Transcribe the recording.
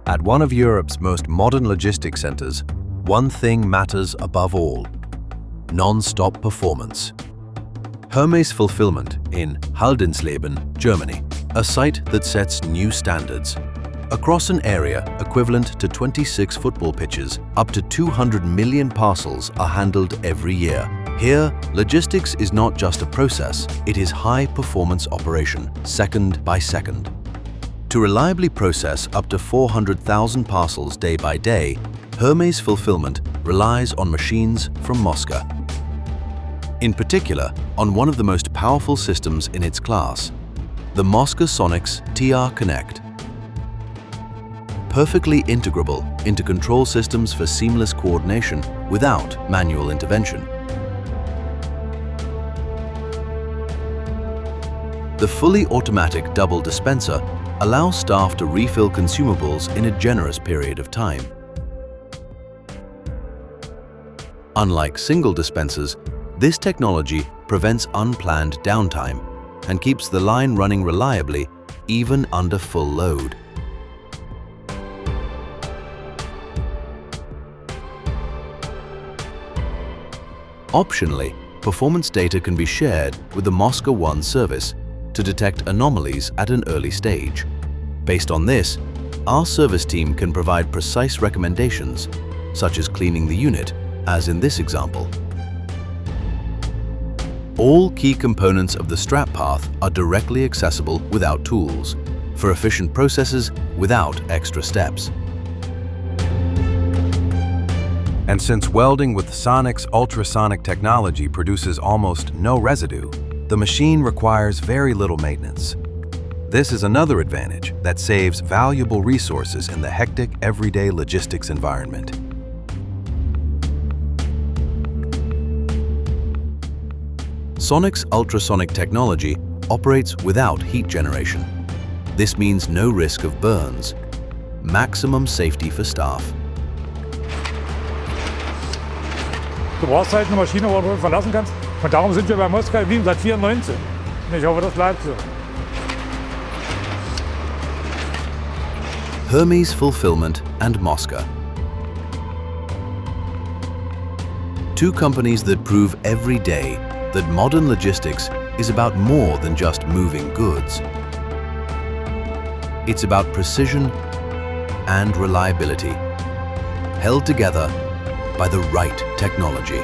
At one of Europe's most modern logistics centers, one thing matters above all: non-stop performance. Hermes Fulfilment in Haldensleben, Germany, a site that sets new standards. Across an area equivalent to 26 football pitches, up to 200 million parcels are handled every year. Here, logistics is not just a process, it is high-performance operation, second by second. To reliably process up to 400,000 parcels day by day, Hermes Fulfilment relies on machines from Mosca. In particular, on one of the most powerful systems in its class, the Mosca Sonics TR Connect. Perfectly integrable into control systems for seamless coordination without manual intervention. The fully automatic double dispenser allows staff to refill consumables in a generous period of time. Unlike single dispensers, this technology prevents unplanned downtime and keeps the line running reliably even under full load. Optionally, performance data can be shared with the Mosca One service to detect anomalies at an early stage. Based on this, our service team can provide precise recommendations, such as cleaning the unit, as in this example. All key components of the strap path are directly accessible without tools, for efficient processes without extra steps. And since welding with Sonic's ultrasonic technology produces almost no residue, the machine requires very little maintenance. This is another advantage that saves valuable resources in the hectic everyday logistics environment. Sonic's ultrasonic technology operates without heat generation. This means no risk of burns, maximum safety for staff. Du brauchst halt eine Maschine, wo du verlassen kannst. Und darum sind wir bei Mosca geblieben seit 1994. Und ich hoffe, das bleibt so. Hermes Fulfilment and Mosca. Two companies that prove every day that modern logistics is about more than just moving goods. It's about precision and reliability, held together by the right technology.